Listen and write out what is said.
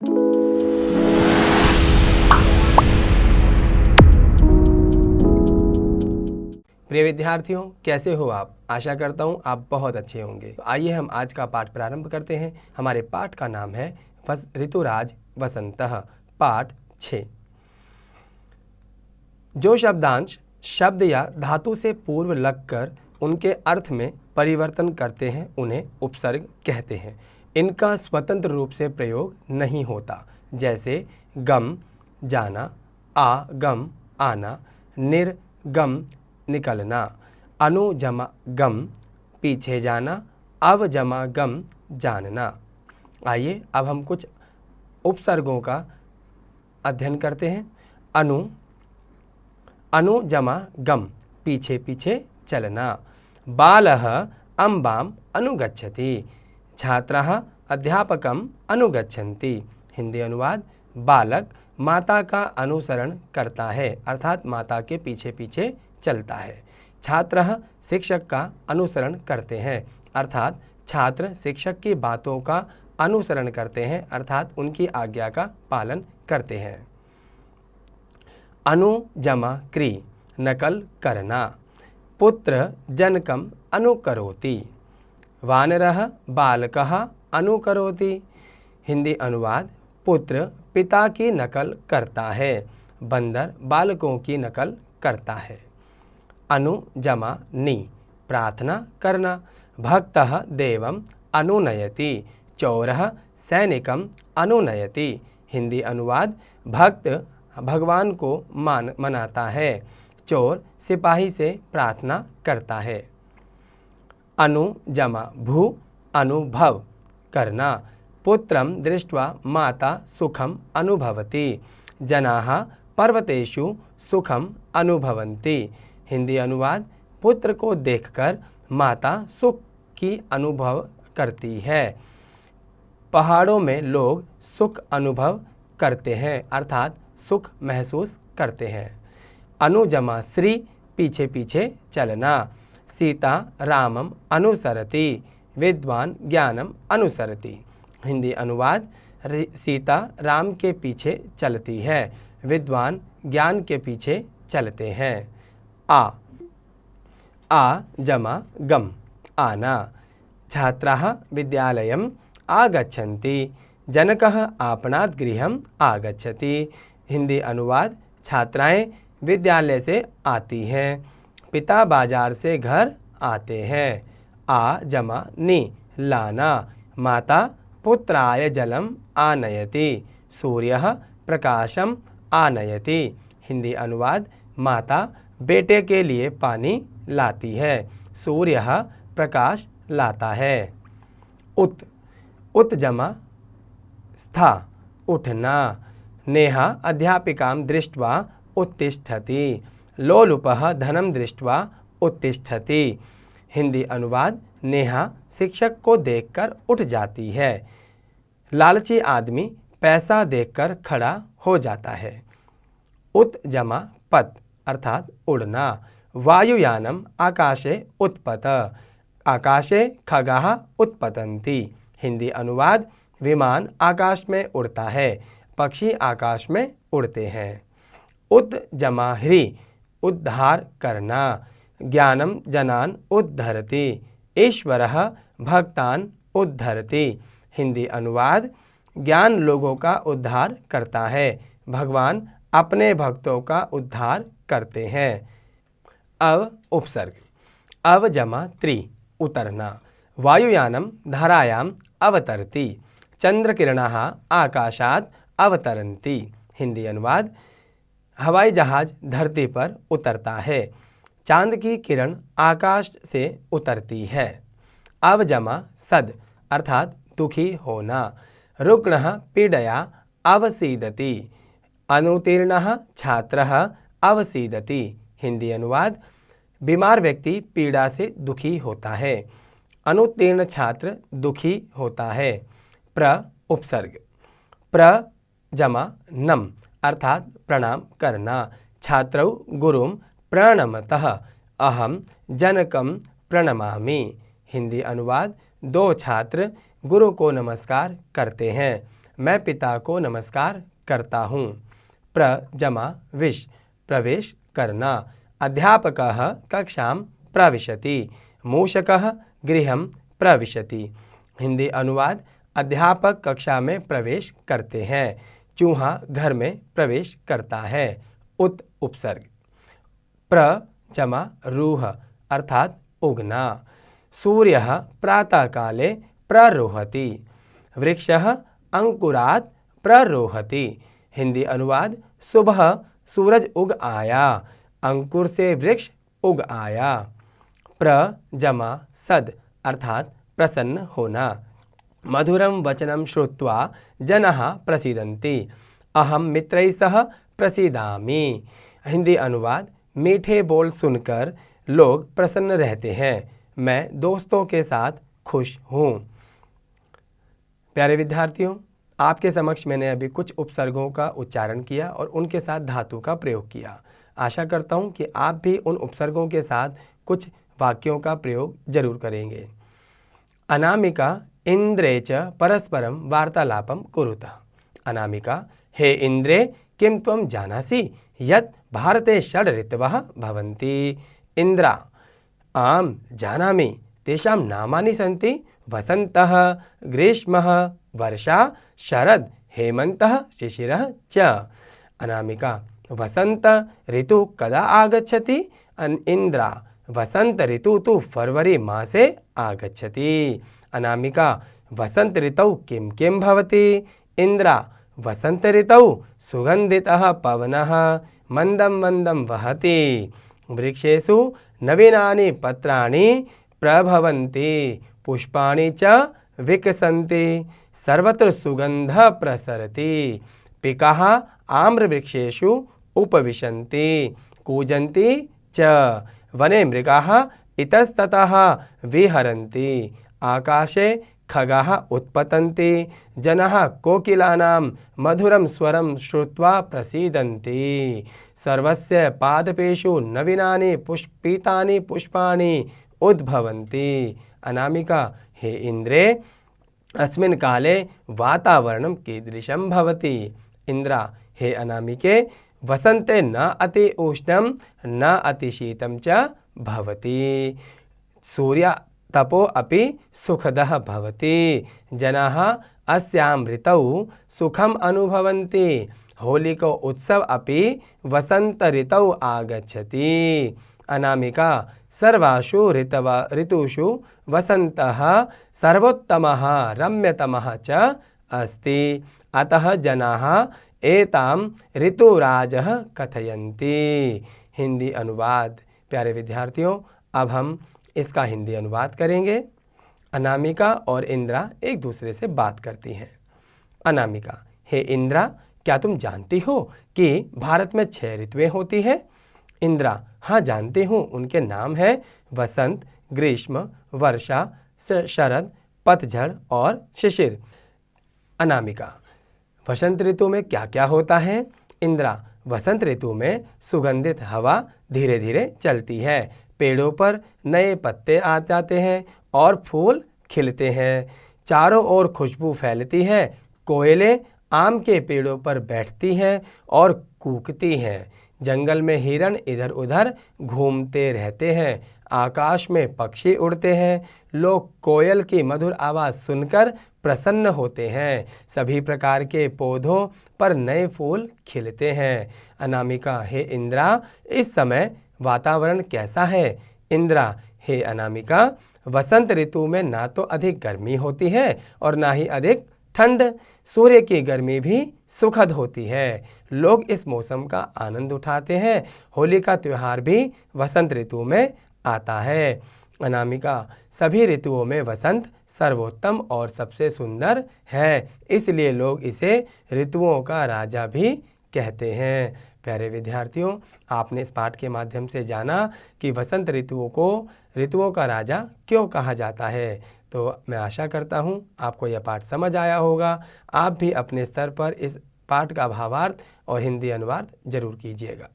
प्रिय विद्यार्थियों, कैसे हो आप? आशा करता हूँ आप बहुत अच्छे होंगे। तो आइए हम आज का पाठ प्रारंभ करते हैं। हमारे पाठ का नाम है ऋतुराज वसंतः, पाठ 6। जो शब्दांश शब्द या धातु से पूर्व लगकर उनके अर्थ में परिवर्तन करते हैं उन्हें उपसर्ग कहते हैं। इनका स्वतंत्र रूप से प्रयोग नहीं होता, जैसे गम जाना, आगम आना, निर्गम निकलना, अनु जमा गम पीछे जाना, अव जमा गम जानना। आइए अब हम कुछ उपसर्गों का अध्ययन करते हैं। अनु जमा गम पीछे पीछे चलना। बालः अम्बाम अनुगच्छति, छात्रः अध्यापकम अनुगच्छन्ति। हिंदी अनुवाद: बालक माता का अनुसरण करता है, अर्थात माता के पीछे पीछे चलता है। छात्रः शिक्षक का अनुसरण करते हैं, अर्थात छात्र शिक्षक की बातों का अनुसरण करते हैं, अर्थात उनकी आज्ञा का पालन करते हैं। अनु जमा क्री नकल करना। पुत्र जनकम अनुकरोति, वानरः बालकः अनुकरोति। हिंदी अनुवाद: पुत्र पिता की नकल करता है, बंदर बालकों की नकल करता है। अनु जमा नि प्रार्थना करना। भक्तः देवम अनुनयति, चोरः सैनिकम अनुनयति। हिंदी अनुवाद: भक्त भगवान को मनाता है, चोर सिपाही से प्रार्थना करता है। अनु जमा भू अनुभव करना। पुत्रम दृष्ट्वा माता सुखम अनुभवति, जनाः पर्वतेषु सुखम अनुभवन्ति। हिंदी अनुवाद: पुत्र को देखकर माता सुख की अनुभव करती है, पहाड़ों में लोग सुख अनुभव करते हैं, अर्थात सुख महसूस करते हैं। अनु जमा श्री पीछे पीछे चलना। सीता रामम अनुसरति, विद्वान ज्ञानम अनुसरति। हिंदी अनुवाद: सीता राम के पीछे चलती है, विद्वान ज्ञान के पीछे चलते हैं। आ जमा गम आना। छात्राः विद्यालयम् आगच्छन्ति, जनकः आपणात् गृहम् आगच्छति। हिंदी अनुवाद: छात्राएं विद्यालय से आती हैं, पिता बाजार से घर आते हैं। आ जमा नि लाना। माता पुत्राय जलम आनयति, सूर्यः प्रकाशम आनयति। हिंदी अनुवाद: माता बेटे के लिए पानी लाती है, सूर्यः प्रकाश लाता है। उत जमा स्था उठना। नेहा अध्यापिकां दृष्ट्वा उत्तिष्ठति, लोलुपः धनं दृष्ट्वा उत्तिष्ठति। हिंदी अनुवाद: नेहा शिक्षक को देखकर उठ जाती है, लालची आदमी पैसा देखकर खड़ा हो जाता है। उत जमा पत अर्थात उड़ना। वायुयानम आकाशे उत्पत, आकाशे खगाः उत्पतन्ति। हिंदी अनुवाद: विमान आकाश में उड़ता है, पक्षी आकाश में उड़ते हैं। उत जमा ह्री उद्धार करना। ज्ञानम जनान उद्धरति, ईश्वरः भक्तान उद्धरति। हिंदी अनुवाद: ज्ञान लोगों का उद्धार करता है, भगवान अपने भक्तों का उद्धार करते हैं। अव उपसर्ग। अव जमा त्रि उतरना। वायुयानम धारायाम अवतरति, चंद्रकिरणाः आकाशात् अवतरन्ति। हिंदी अनुवाद: हवाई जहाज धरती पर उतरता है, चांद की किरण आकाश से उतरती है। अव जमा सद अर्थात दुखी होना। रुग्णः पीडया अवसीदति, अनुत्तीर्णः छात्रः अवसीदति। हिंदी अनुवाद: बीमार व्यक्ति पीड़ा से दुखी होता है, अनुत्तीर्ण छात्र दुखी होता है। प्र उपसर्ग। प्र जमा नम अर्थात प्रणाम करना। छात्रौ गुरुं प्रणमतः, अहम जनकं प्रणमामि। हिंदी अनुवाद: दो छात्र गुरु को नमस्कार करते हैं, मैं पिता को नमस्कार करता हूँ। प्रजमा विश प्रवेश करना। अध्यापकः कक्षां प्रविशति। मूषकः गृहं प्रविशति। हिंदी अनुवाद। अध्यापक कक्षा में प्रवेश करते हैं, चूहा घर में प्रवेश करता है। उत उपसर्ग। प्रजमा रूह अर्थात उगना। सूर्यः प्रातःकाले प्ररोहति। वृक्षः अंकुरात् प्ररोहति। हिंदी अनुवाद। सुबह सूरज उग आया, अंकुर से वृक्ष उग आया। प्रजमा सद अर्थात प्रसन्न होना। मधुरं वचनं श्रुत्वा जनाः प्रसीदन्ति। अहं मित्रैः सह प्रसीदामि। हिंदी अनुवाद। मीठे बोल सुनकर लोग प्रसन्न रहते हैं, मैं दोस्तों के साथ खुश हूँ। प्यारे विद्यार्थियों, आपके समक्ष मैंने अभी कुछ उपसर्गों का उच्चारण किया और उनके साथ धातु का प्रयोग किया। आशा करता हूँ कि आप भी उन उपसर्गों के साथ कुछ वाक्यों का प्रयोग जरूर करेंगे। अनामिका इंद्रे च परस्परं वार्तालापं कुरुतः। अनामिका, हे इंद्रे किं त्वं जानासि यत् भारते 6 ऋतवः भवन्ति। इंद्रा, आम जानामि, तेषां नामानि सन्ति वसन्तः, ग्रीष्मः, वर्षा, शरद, हेमन्तः, शिशिरः च। अनामिका, वसंत ऋतु कदा आगच्छति? इंद्रा, वसंत ऋतु तु फरवरी मासे आगच्छति। अनामिका, वसंत ऋतौ किं किं भवति? इंद्रा, वसंत ऋतौ सुगंधितः पवनः मंदं मंदं वहति। वृक्षेषु नवीनानि पत्राणि प्रभवन्ति, पुष्पाणि च विकसन्ति, सर्वत्र सुगंधः प्रसरति। पिकाः आम्रवृक्षेषु उपविशन्ति, कूजन्ति च। वने मृगाः इतस्ततः विहरन्ति, आकाशे खगाः उत्पतन्ति, जनाः कोकिलानां मधुरं स्वरं श्रुत्वा प्रसीदन्ति। सर्वस्य पादपेषु नवीनानि पुष्पितानि पुष्पाणि उद्भवन्ति। अनामिका, हे इन्द्रे अस्मिन् काले वातावरणं कीदृशं भवति? इंद्रा, हे अनामिके, वसन्ते न अति उष्णं न अति शीतं च भवति, सूर्यतपो अपि सुखदः भवति, जनाः अस्यां ऋतौ सुखम् अनुभवन्ति, होलिको उत्सव अपि वसंत ऋतौ आगच्छति। अनामिका, सर्वासु ऋतुषु वसन्तः सर्वोत्तमः रम्यतमः च अस्ति, अतः जनाः एतां ऋतुराजः कथयन्ति। हिंदी अनुवाद। प्यारे विद्यार्थियों, अब हम इसका हिंदी अनुवाद करेंगे। अनामिका और इंद्रा एक दूसरे से बात करती हैं। अनामिका, हे इंद्रा, क्या तुम जानती हो कि भारत में 6 ऋतुएं होती हैं? इंद्रा, हाँ जानती हूँ, उनके नाम हैं वसंत, ग्रीष्म, वर्षा, शरद, पतझड़ और शिशिर। अनामिका, वसंत ऋतु में क्या क्या होता है? इंद्रा, वसंत ऋतु में सुगंधित हवा धीरे धीरे चलती है, पेड़ों पर नए पत्ते आ जाते हैं और फूल खिलते हैं, चारों ओर खुशबू फैलती है, कोयलें आम के पेड़ों पर बैठती हैं और कूकती हैं, जंगल में हिरण इधर उधर घूमते रहते हैं, आकाश में पक्षी उड़ते हैं, लोग कोयल की मधुर आवाज़ सुनकर प्रसन्न होते हैं, सभी प्रकार के पौधों पर नए फूल खिलते हैं। अनामिका, हे इंद्रा, इस समय वातावरण कैसा है? इंद्रा, हे अनामिका, वसंत ऋतु में ना तो अधिक गर्मी होती है और ना ही अधिक ठंड, सूर्य की गर्मी भी सुखद होती है, लोग इस मौसम का आनंद उठाते हैं, होली का त्यौहार भी वसंत ऋतु में आता है। अनामिका, सभी ऋतुओं में वसंत सर्वोत्तम और सबसे सुंदर है, इसलिए लोग इसे ऋतुओं का राजा भी कहते हैं। प्यारे विद्यार्थियों, आपने इस पाठ के माध्यम से जाना कि वसंत ऋतुओं को ऋतुओं का राजा क्यों कहा जाता है। तो मैं आशा करता हूँ आपको यह पाठ समझ आया होगा। आप भी अपने स्तर पर इस पाठ का भावार्थ और हिंदी अनुवाद जरूर कीजिएगा।